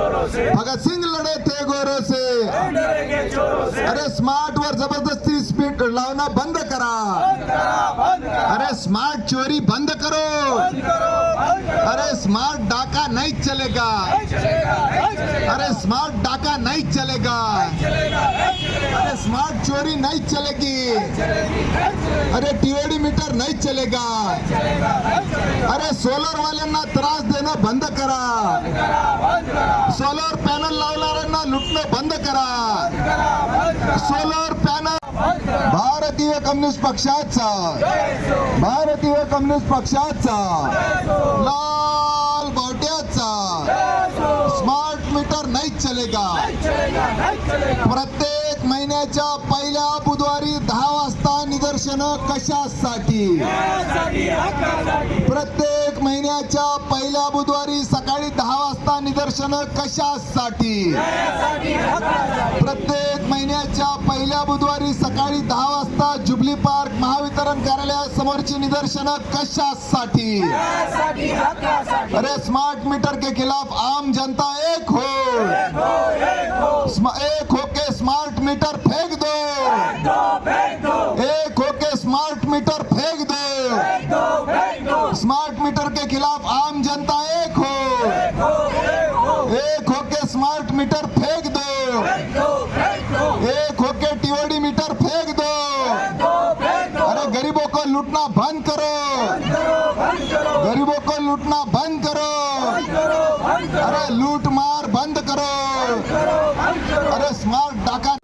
भगत सिंह लड़े थे गोरों से, अरे स्मार्ट वर जबरदस्ती स्पीड लावना बंद करा, अरे स्मार्ट चोरी बंद करो, अरे स्मार्ट डाका नहीं चलेगा, अरे स्मार्ट डाका नहीं चलेगा, अरे स्मार्ट चोरी नहीं चलेगी, अरे टीओडी मीटर नहीं चलेगा, अरे सोलर वाल्यांना त्रास देणं बंद करा, सोलर पॅनल लावणाऱ्यांना लुटणं बंद करा, सोलर पॅनल भारतीय कम्युनिस्ट पक्षाचा, भारतीय कम्युनिस्ट पक्षाचा, लाल बावट्याचा स्मार्ट मीटर नहीं चलेगा। प्रत्येक महिन्याच्या पहिल्या बुधवारी 10 वाजता निदर्शन कशासाठी? प्रत्येक महिन्याच्या पहिल्या बुधवारी सकाळी 10 वाजता निदर्शन कशासाठी? प्रत्येक महिन्याच्या पहिल्या बुधवारी सकाळी 10 वाजता जुबली पार्क महावितरण कार्यालयासमोरची निदर्शन कशासाठी? अरे स्मार्ट मीटर के खिलाफ आम जनता एक हो, एक होके स्मार्ट मीटर फेंक दो, एक होके स्मार्ट मीटर फेंक दो, स्मार्ट मीटर के खिलाफ आम जनता एक हो, एक होके स्मार्ट मीटर फेंक दो, एक होके टीओडी मीटर फेंक दो, अरे गरीबों को लूटना बंद करो, गरीबों को लूटना बंद करो, अरे लूट मार बंद करो, अरे स्मार्ट डाका।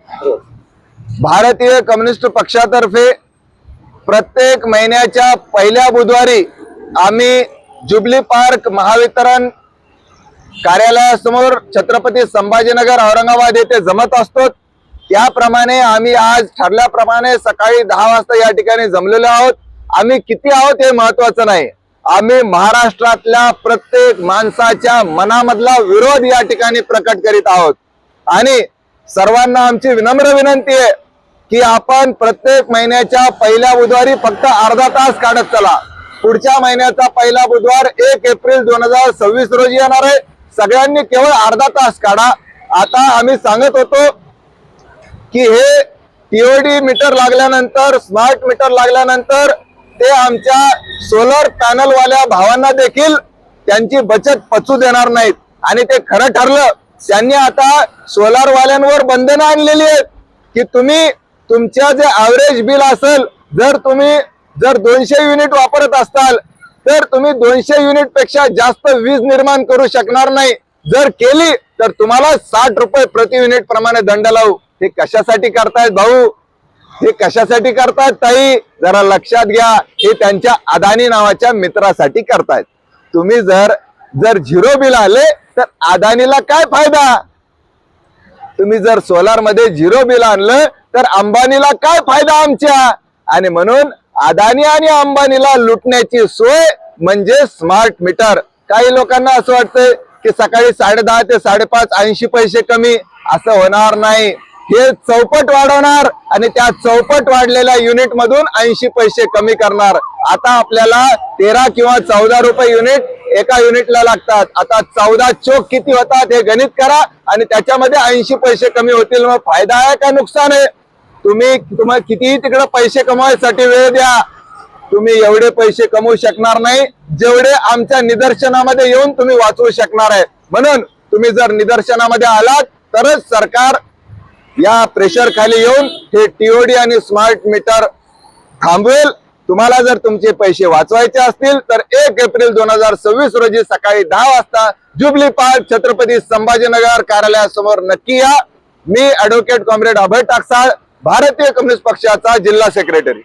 भारतीय कम्युनिस्ट पक्षातर्फे प्रत्येक महिन्याच्या पहिल्या बुधवारी आम्ही जुबली पार्क महावितरण कार्यालयासमोर छत्रपती संभाजीनगर औरंगाबाद येथे जमत असतो। त्याप्रमाणे आम्ही आज ठरल्याप्रमाणे सकाळी 10 वाजता या ठिकाणी जमलेलो आहोत। आम्ही किती आहोत हे महत्त्वाचं नाही, आम्ही महाराष्ट्रातल्या प्रत्येक माणसाच्या मनामधला विरोध या ठिकाणी प्रकट करीत आहोत। आणि सर्वांना आमची विनम्र विनंती आहे की आपण प्रत्येक महिन्याच्या पहिल्या बुधवारी फक्त अर्धा तास काढत चला। पुढच्या महिन्याचा पहिला बुधवार 1 एप्रिल 2026 रोजी येणार आहे। सगळ्यांनी केवळ अर्धा तास काढा। आता आम्ही सांगत होतो की हे टीओडी मीटर लागल्यानंतर, स्मार्ट मीटर लागल्यानंतर ते आमच्या सोलर पॅनल वाल्या भावांना देखील त्यांची बचत पचू देणार नाहीत। आणि ते खरं ठरलं, त्यांनी आता सोलार वाल्यांवर बंधनं आणलेली आहेत की तुम्ही तुमच्या जे ॲव्हरेज बिल असेल, जर 200 युनिट वापरत असाल तर तुम्ही 200 युनिट पेक्षा जास्त वीज निर्माण करू शकणार नाही। जर केली तर तुम्हाला 60 रुपये प्रति युनिट प्रमाणे दंड लावू। हे कशासाठी करतायत भाऊ? हे कशासाठी करतायत ताई? जरा लक्षात घ्या, हे त्यांच्या अदानी नावाच्या मित्रासाठी करतायत। तुम्ही जर झिरो बिल आले तर अदानीला काय फायदा? तुम्ही जर सोलार मध्ये झिरो बिल आणलं तर अंबानीला काय फायदा आमच्या? आणि म्हणून अदानी आणि अंबानीला लुटण्याची सोय म्हणजे स्मार्ट मीटर। काही लोकांना असं वाटतंय की सकाळी 10:30 ते 5:30 80 पैसे कमी, असं होणार नाही। हे चौपट वाढवणार आणि त्या चौपट वाढलेल्या युनिट मधून 80 पैसे कमी करणार। आता आपल्याला 13 किंवा 14 रुपये युनिट एका युनिटला लागतात। आता 14 चोक किती होतात हे गणित करा आणि त्याच्यामध्ये 80 पैसे कमी होतील। मग फायदा आहे का नुकसान आहे? तुम्हाला कितीही तिकडे पैसे कमवायसाठी वेळ द्या, तुम्ही एवढे पैसे कमवू शकणार नाही जेवढे आमच्या निदर्शनामध्ये येऊन तुम्ही वाचवू शकणार आहे। म्हणून तुम्ही जर निदर्शनामध्ये आलात तरच सरकार या प्रेशर खाली येऊन हे टीओडी आणि स्मार्ट मीटर थांबवेल। तुम्हाला जर तुमचे पैसे वाचवायचे असतील तर 1 एप्रिल 2026 रोजी सकाळी 10 वाजता जुबली पार्क छत्रपती संभाजीनगर कार्यालयासमोर नक्की या। मी ॲडव्होकेट कॉम्रेड अभय टाकसाळ, भारतीय कम्युनिस्ट पक्षाचा जिल्हा सेक्रेटरी।